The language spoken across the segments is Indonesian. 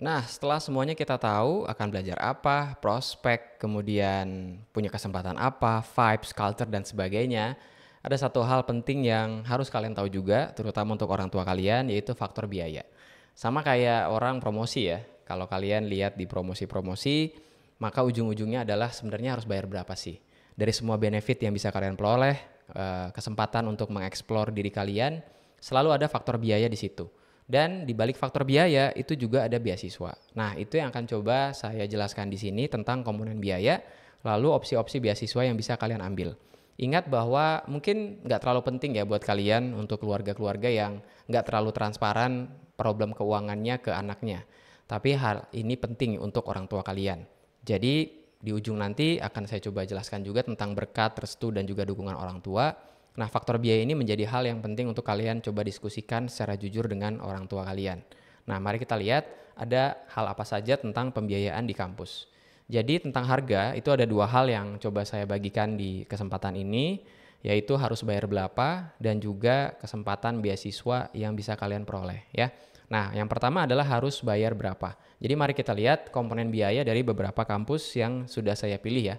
Nah, setelah semuanya kita tahu akan belajar apa, prospek, kemudian punya kesempatan apa, vibes, culture, dan sebagainya, ada satu hal penting yang harus kalian tahu juga, terutama untuk orang tua kalian, yaitu faktor biaya. Sama kayak orang promosi ya, kalau kalian lihat di promosi-promosi, maka ujung-ujungnya adalah sebenarnya harus bayar berapa sih? Dari semua benefit yang bisa kalian peroleh, kesempatan untuk mengeksplor diri kalian, selalu ada faktor biaya di situ. Dan di balik faktor biaya itu juga ada beasiswa. Nah, itu yang akan coba saya jelaskan di sini tentang komponen biaya, lalu opsi-opsi beasiswa yang bisa kalian ambil. Ingat bahwa mungkin nggak terlalu penting ya buat kalian untuk keluarga-keluarga yang nggak terlalu transparan problem keuangannya ke anaknya. Tapi hal ini penting untuk orang tua kalian. Jadi di ujung nanti akan saya coba jelaskan juga tentang berkat, restu, dan juga dukungan orang tua. Nah, faktor biaya ini menjadi hal yang penting untuk kalian coba diskusikan secara jujur dengan orang tua kalian. Nah, mari kita lihat ada hal apa saja tentang pembiayaan di kampus. Jadi tentang harga itu ada dua hal yang coba saya bagikan di kesempatan ini, yaitu harus bayar berapa dan juga kesempatan beasiswa yang bisa kalian peroleh ya. Nah, yang pertama adalah harus bayar berapa. Jadi mari kita lihat komponen biaya dari beberapa kampus yang sudah saya pilih ya.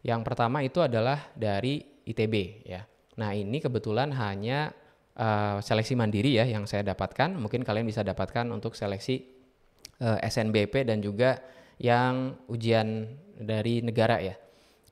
Yang pertama itu adalah dari ITB ya. Nah, ini kebetulan hanya seleksi mandiri ya yang saya dapatkan. Mungkin kalian bisa dapatkan untuk seleksi SNBP dan juga yang ujian dari negara ya.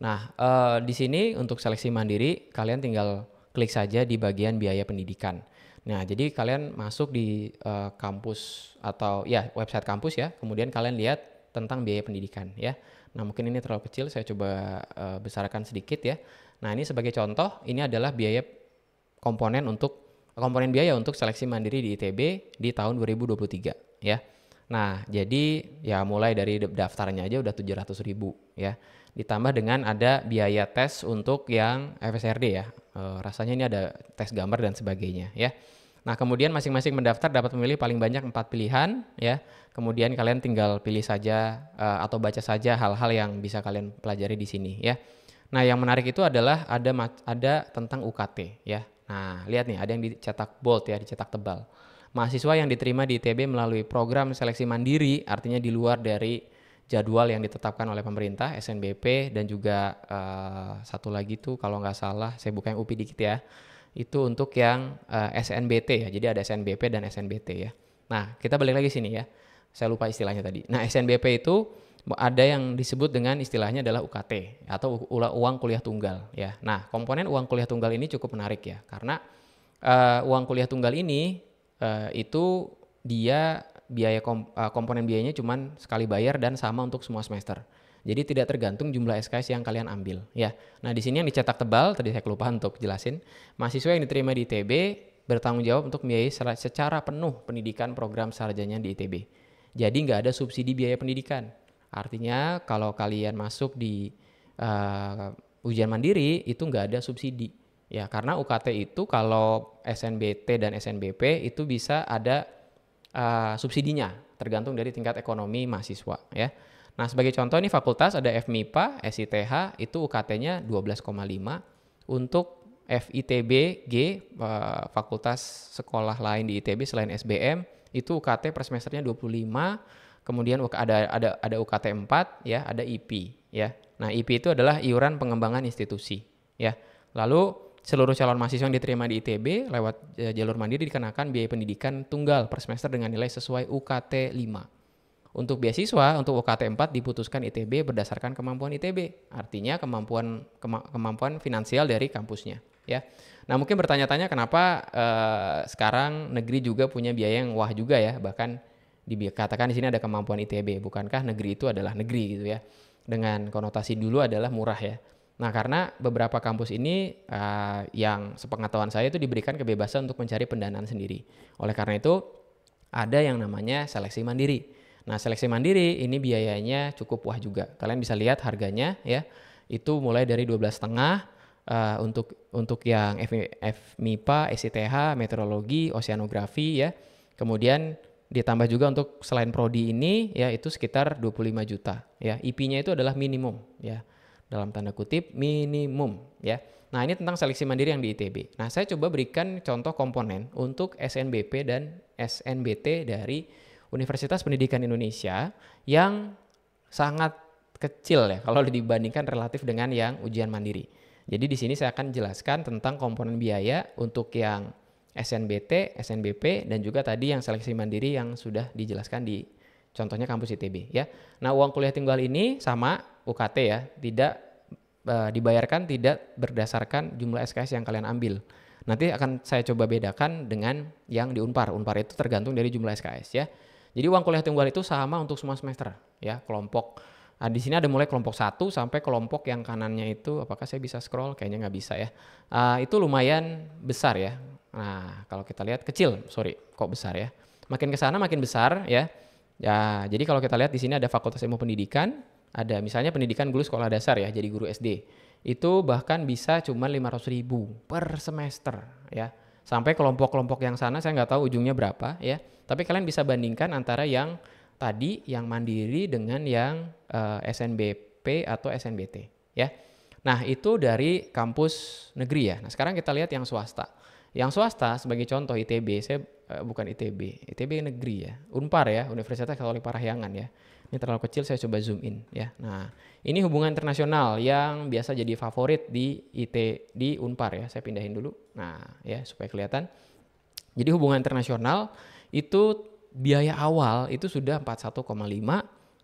Nah, di sini untuk seleksi mandiri kalian tinggal klik saja di bagian biaya pendidikan. Nah, jadi kalian masuk di kampus atau ya website kampus ya, kemudian kalian lihat tentang biaya pendidikan ya. Nah, mungkin ini terlalu kecil, saya coba besarkan sedikit ya. Nah, ini sebagai contoh, ini adalah komponen biaya untuk seleksi mandiri di ITB di tahun 2023 ya. Nah, jadi ya mulai dari daftarnya aja udah 700.000 ya. Ditambah dengan ada biaya tes untuk yang FSRD ya. Rasanya ini ada tes gambar dan sebagainya ya. Nah, kemudian masing-masing mendaftar dapat memilih paling banyak 4 pilihan ya. Kemudian kalian tinggal pilih saja atau baca saja hal-hal yang bisa kalian pelajari di sini ya. Nah, yang menarik itu adalah ada tentang UKT ya. Nah, lihat nih ada yang dicetak bold ya, dicetak tebal. Mahasiswa yang diterima di ITB melalui program seleksi mandiri, artinya di luar dari jadwal yang ditetapkan oleh pemerintah, SNBP, dan juga satu lagi tuh kalau nggak salah, saya buka yang UPI dikit ya, itu untuk yang SNBT ya, jadi ada SNBP dan SNBT ya. Nah, kita balik lagi sini ya, saya lupa istilahnya tadi. Nah, SNBP itu ada yang disebut dengan istilahnya adalah UKT atau uang kuliah tunggal ya. Nah, komponen uang kuliah tunggal ini cukup menarik ya, karena uang kuliah tunggal ini itu dia komponen biayanya cuma sekali bayar dan sama untuk semua semester. Jadi tidak tergantung jumlah SKS yang kalian ambil ya. Nah, di sini yang dicetak tebal tadi saya kelupaan untuk jelasin, mahasiswa yang diterima di ITB bertanggung jawab untuk membiayai secara penuh pendidikan program sarjana di ITB. Jadi nggak ada subsidi biaya pendidikan. Artinya kalau kalian masuk di ujian mandiri itu nggak ada subsidi. Ya, karena UKT itu kalau SNBT dan SNBP itu bisa ada subsidinya, tergantung dari tingkat ekonomi mahasiswa ya. Nah, sebagai contoh ini fakultas ada FMIPA, SITH itu UKT-nya 12,5. Untuk FITB G, fakultas sekolah lain di ITB selain SBM, itu UKT per semesternya 25. Kemudian ada UKT 4 ya, ada IP ya. Nah, IP itu adalah iuran pengembangan institusi ya. Lalu seluruh calon mahasiswa yang diterima di ITB lewat jalur mandiri dikenakan biaya pendidikan tunggal per semester dengan nilai sesuai UKT 5. Untuk beasiswa, untuk UKT 4 diputuskan ITB berdasarkan kemampuan ITB. Artinya kemampuan finansial dari kampusnya ya. Nah, mungkin bertanya-tanya kenapa sekarang negeri juga punya biaya yang wah juga ya, bahkan dikatakan di sini ada kemampuan ITB. Bukankah negeri itu adalah negeri gitu ya? Dengan konotasi dulu adalah murah ya. Nah, karena beberapa kampus ini yang sepengetahuan saya itu diberikan kebebasan untuk mencari pendanaan sendiri. Oleh karena itu ada yang namanya seleksi mandiri. Nah, seleksi mandiri ini biayanya cukup wah juga. Kalian bisa lihat harganya ya. Itu mulai dari 12,5 untuk yang FMIPA, SITH, meteorologi, oceanografi ya. Kemudian ditambah juga untuk selain prodi ini ya itu sekitar 25 juta ya. IP-nya itu adalah minimum ya. Dalam tanda kutip minimum ya. Nah, ini tentang seleksi mandiri yang di ITB. Nah, saya coba berikan contoh komponen untuk SNBP dan SNBT dari Universitas Pendidikan Indonesia yang sangat kecil ya kalau dibandingkan relatif dengan yang ujian mandiri. Jadi di sini saya akan jelaskan tentang komponen biaya untuk yang SNBT, SNBP, dan juga tadi yang seleksi mandiri yang sudah dijelaskan di contohnya kampus ITB ya. Nah, uang kuliah tunggal ini sama UKT ya, tidak dibayarkan tidak berdasarkan jumlah SKS yang kalian ambil. Nanti akan saya coba bedakan dengan yang di Unpar. Unpar itu tergantung dari jumlah SKS ya. Jadi uang kuliah tunggal itu sama untuk semua semester ya, kelompok. Nah, di sini ada mulai kelompok 1 sampai kelompok yang kanannya itu, apakah saya bisa scroll? Kayaknya nggak bisa ya. Itu lumayan besar ya. Nah, kalau kita lihat kecil, kok besar ya. Makin ke sana makin besar ya. Ya, jadi kalau kita lihat di sini ada Fakultas Ilmu Pendidikan, ada misalnya pendidikan guru sekolah dasar ya, jadi guru SD. Itu bahkan bisa cuma 500.000 per semester ya. Sampai kelompok-kelompok yang sana saya nggak tahu ujungnya berapa ya. Tapi kalian bisa bandingkan antara yang tadi yang mandiri dengan yang SNBP atau SNBT ya. Nah, itu dari kampus negeri ya. Nah, sekarang kita lihat yang swasta. Yang swasta sebagai contoh ITB, bukan ITB negeri ya. Unpar ya, Universitas Katolik Parahyangan ya. Ini terlalu kecil, saya coba zoom in ya. Nah, ini hubungan internasional yang biasa jadi favorit di Unpar ya. Saya pindahin dulu. Nah, ya supaya kelihatan. Jadi hubungan internasional itu biaya awal itu sudah 41,5,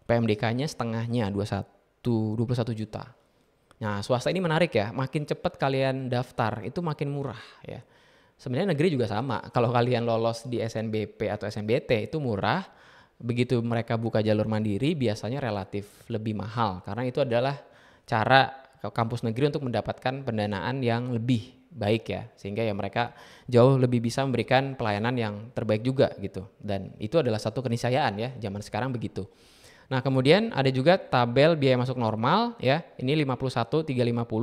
PMDK-nya setengahnya 21 juta. Nah, swasta ini menarik ya, makin cepat kalian daftar itu makin murah ya. Sebenarnya negeri juga sama, kalau kalian lolos di SNBP atau SNBT itu murah, begitu mereka buka jalur mandiri biasanya relatif lebih mahal, karena itu adalah cara kampus negeri untuk mendapatkan pendanaan yang lebih baik ya, sehingga ya mereka jauh lebih bisa memberikan pelayanan yang terbaik juga gitu, dan itu adalah satu keniscayaan ya zaman sekarang begitu. Nah, kemudian ada juga tabel biaya masuk normal ya, ini 51.350.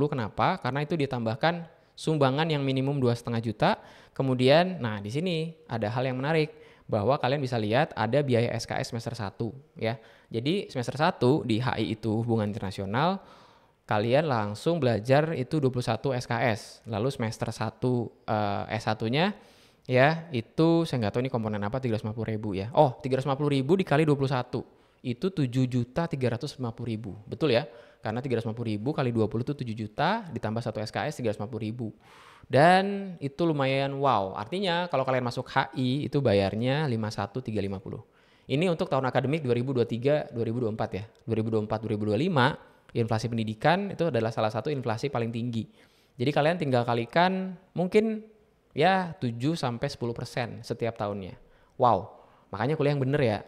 Kenapa? Karena itu ditambahkan sumbangan yang minimum 2,5 juta. Kemudian nah di sini ada hal yang menarik bahwa kalian bisa lihat ada biaya SKS semester 1 ya. Jadi semester 1 di HI itu hubungan internasional kalian langsung belajar itu 21 SKS. Lalu semester 1 S1-nya ya itu saya nggak tahu ini komponen apa, 350.000 ya. Oh, 350.000 dikali 21 itu 7.350.000. Betul ya? Karena 350.000 kali 20 itu 7 juta ditambah 1 SKS 350.000. Dan itu lumayan wow. Artinya kalau kalian masuk HI itu bayarnya 51.350. Ini untuk tahun akademik 2023-2024 ya. 2024-2025 inflasi pendidikan itu adalah salah satu inflasi paling tinggi. Jadi kalian tinggal kalikan mungkin ya 7-10% setiap tahunnya. Wow, makanya kuliah yang bener ya.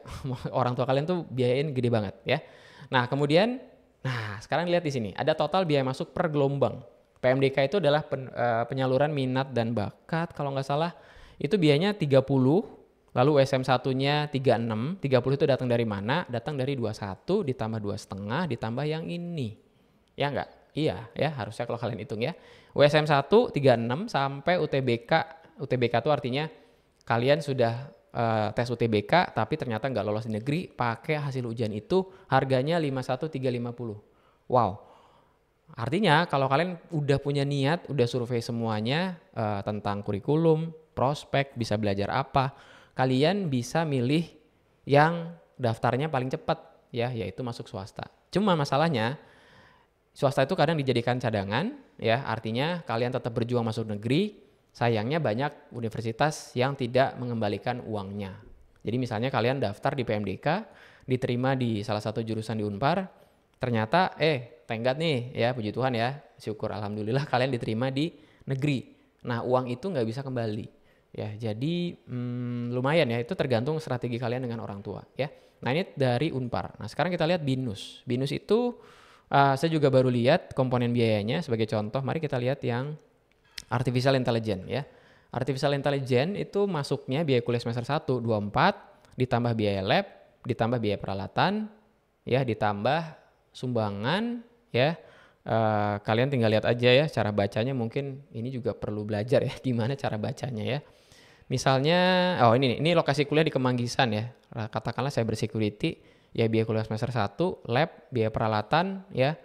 Orang tua kalian tuh biayain gede banget ya. Nah kemudian, sekarang lihat di sini ada total biaya masuk per gelombang. PMDK itu adalah penyaluran minat dan bakat kalau nggak salah. Itu biayanya 30. Lalu SM1-nya 36, 30 itu datang dari mana? Datang dari 21 ditambah 2,5 ditambah yang ini. Ya enggak? Iya ya, harusnya kalau kalian hitung ya. USM1 36 sampai UTBK. UTBK itu artinya kalian sudah tes UTBK tapi ternyata enggak lolos di negeri, pakai hasil ujian itu harganya 51.350. Wow. Artinya kalau kalian udah punya niat, udah survei semuanya tentang kurikulum, prospek, bisa belajar apa, kalian bisa milih yang daftarnya paling cepat ya, yaitu masuk swasta. Cuma masalahnya swasta itu kadang dijadikan cadangan ya, artinya kalian tetap berjuang masuk negeri, sayangnya banyak universitas yang tidak mengembalikan uangnya. Jadi misalnya kalian daftar di PMDK, diterima di salah satu jurusan di Unpar, ternyata tenggat nih ya, puji Tuhan ya, syukur alhamdulillah kalian diterima di negeri. Nah uang itu nggak bisa kembali. Ya, jadi lumayan ya, itu tergantung strategi kalian dengan orang tua ya. Nah ini dari Unpar. Nah sekarang kita lihat BINUS. BINUS itu saya juga baru lihat komponen biayanya sebagai contoh. Mari kita lihat yang Artificial Intelligence ya. Artificial Intelligence itu masuknya biaya kuliah semester 1 24, ditambah biaya lab, ditambah biaya peralatan, ya ditambah sumbangan ya. Kalian tinggal lihat aja ya cara bacanya, mungkin ini juga perlu belajar ya gimana cara bacanya ya. Misalnya, ini lokasi kuliah di Kemanggisan ya. Katakanlah cyber security, ya biaya kuliah semester 1, lab, biaya peralatan ya.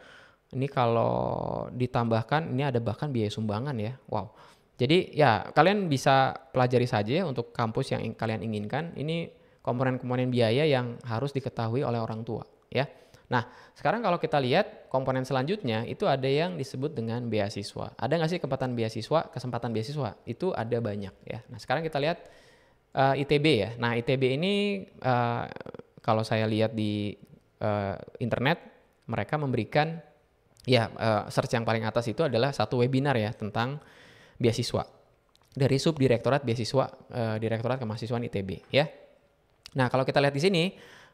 Ini kalau ditambahkan, ini ada bahkan biaya sumbangan ya. Wow. Jadi ya kalian bisa pelajari saja ya untuk kampus yang kalian inginkan. Ini komponen-komponen biaya yang harus diketahui oleh orang tua ya. Nah, sekarang kalau kita lihat komponen selanjutnya itu ada yang disebut dengan beasiswa. Ada nggak sih kesempatan beasiswa? Itu ada banyak ya. Nah, sekarang kita lihat ITB ya. Nah, ITB ini kalau saya lihat di internet, mereka memberikan search yang paling atas itu adalah satu webinar ya tentang beasiswa dari Subdirektorat Beasiswa Direktorat Kemahasiswaan ITB ya. Nah, kalau kita lihat di sini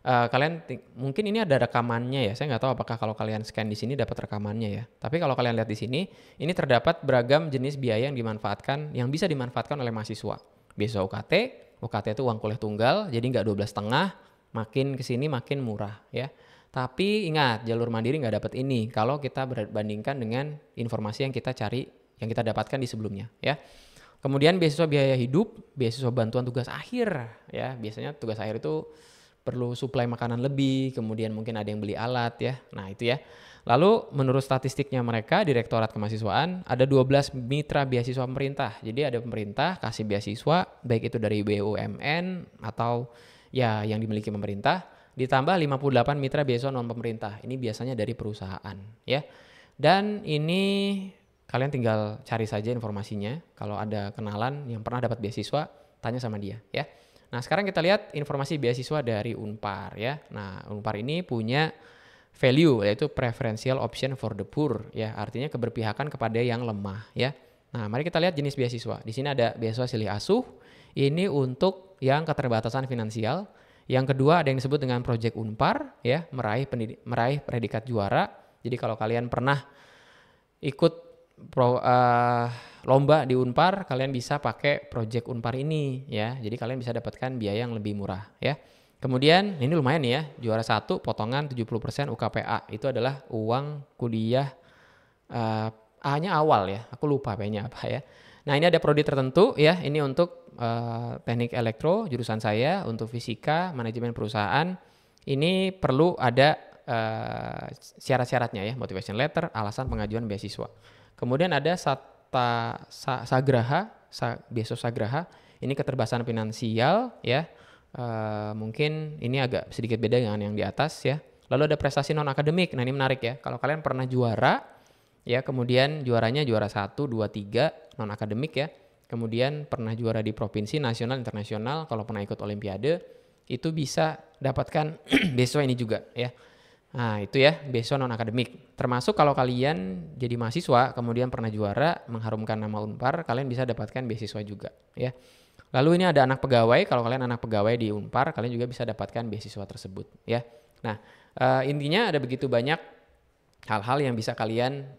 kalian mungkin ini ada rekamannya ya. Saya nggak tahu apakah kalau kalian scan di sini dapat rekamannya ya. Tapi kalau kalian lihat di sini, ini terdapat beragam jenis biaya yang bisa dimanfaatkan oleh mahasiswa. Beasiswa UKT, UKT itu uang kuliah tunggal, jadi nggak 12,5, makin kesini makin murah ya. Tapi ingat, jalur mandiri nggak dapat ini kalau kita bandingkan dengan informasi yang kita cari, yang kita dapatkan di sebelumnya ya. Kemudian beasiswa biaya hidup, beasiswa bantuan tugas akhir ya. Biasanya tugas akhir itu perlu suplai makanan lebih, kemudian mungkin ada yang beli alat ya. Nah itu ya. Lalu menurut statistiknya mereka, Direktorat Kemahasiswaan, ada 12 mitra beasiswa pemerintah. Jadi ada pemerintah kasih beasiswa, baik itu dari BUMN atau ya yang dimiliki pemerintah, ditambah 58 mitra beasiswa non pemerintah. Ini biasanya dari perusahaan ya. Dan ini kalian tinggal cari saja informasinya. Kalau ada kenalan yang pernah dapat beasiswa, tanya sama dia ya. Nah, sekarang kita lihat informasi beasiswa dari Unpar ya. Nah, Unpar ini punya value yaitu preferential option for the poor ya. Artinya keberpihakan kepada yang lemah ya. Nah, mari kita lihat jenis beasiswa. Di sini ada beasiswa silih asuh. Ini untuk yang keterbatasan finansial. Yang kedua ada yang disebut dengan Project Unpar ya, meraih predikat juara. Jadi kalau kalian pernah ikut lomba di Unpar, kalian bisa pakai Project Unpar ini ya. Jadi kalian bisa dapatkan biaya yang lebih murah ya. Kemudian ini lumayan nih ya, juara 1 potongan 70% UKPA. Itu adalah uang kuliah A-nya awal ya. Aku lupa P-nya apa ya. Nah, ini ada prodi tertentu ya. Ini untuk teknik elektro jurusan saya, untuk fisika, manajemen perusahaan. Ini perlu ada syarat-syaratnya ya, motivation letter, alasan pengajuan beasiswa. Kemudian ada beasiswa Sagraha, ini keterbatasan finansial ya. Mungkin ini agak sedikit beda dengan yang di atas ya. Lalu ada prestasi non akademik. Nah, ini menarik ya. Kalau kalian pernah juara ya, kemudian juaranya juara 1, 2, 3 non akademik ya. Kemudian pernah juara di provinsi, nasional, internasional, kalau pernah ikut olimpiade, itu bisa dapatkan beasiswa ini juga ya. Nah, itu ya, beasiswa non akademik. Termasuk kalau kalian jadi mahasiswa kemudian pernah juara mengharumkan nama Unpar, kalian bisa dapatkan beasiswa juga ya. Lalu ini ada anak pegawai, kalau kalian anak pegawai di Unpar, kalian juga bisa dapatkan beasiswa tersebut ya. Nah, intinya ada begitu banyak hal-hal yang bisa kalian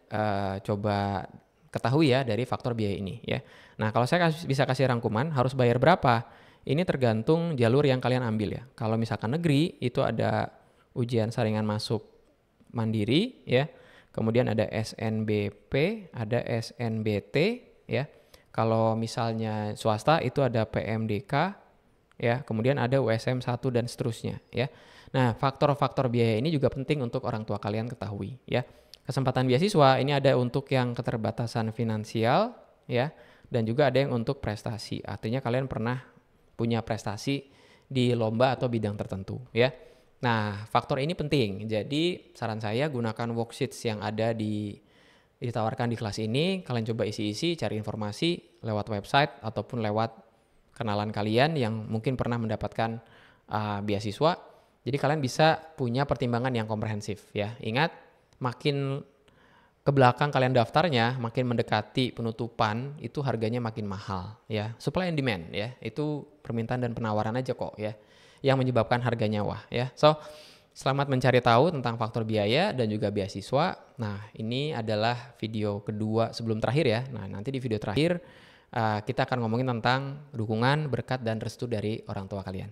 coba ketahui ya dari faktor biaya ini ya. Nah, kalau saya bisa kasih rangkuman harus bayar berapa? Ini tergantung jalur yang kalian ambil ya. Kalau misalkan negeri itu ada ujian saringan masuk mandiri ya. Kemudian ada SNBP, ada SNBT ya. Kalau misalnya swasta itu ada PMDK ya, kemudian ada USM 1 dan seterusnya ya. Nah, faktor-faktor biaya ini juga penting untuk orang tua kalian ketahui ya. Kesempatan beasiswa ini ada untuk yang keterbatasan finansial ya, dan juga ada yang untuk prestasi. Artinya kalian pernah punya prestasi di lomba atau bidang tertentu ya. Nah, faktor ini penting. Jadi saran saya gunakan worksheets yang ada ditawarkan di kelas ini. Kalian coba isi-isi, cari informasi lewat website ataupun lewat kenalan kalian yang mungkin pernah mendapatkan beasiswa. Jadi kalian bisa punya pertimbangan yang komprehensif ya. Ingat, makin ke belakang kalian daftarnya, makin mendekati penutupan, itu harganya makin mahal ya. Supply and demand ya, itu permintaan dan penawaran aja kok ya, yang menyebabkan harganya wah ya. So, selamat mencari tahu tentang faktor biaya dan juga beasiswa. Nah, ini adalah video kedua sebelum terakhir ya. Nah, nanti di video terakhir kita akan ngomongin tentang dukungan, berkat, dan restu dari orang tua kalian.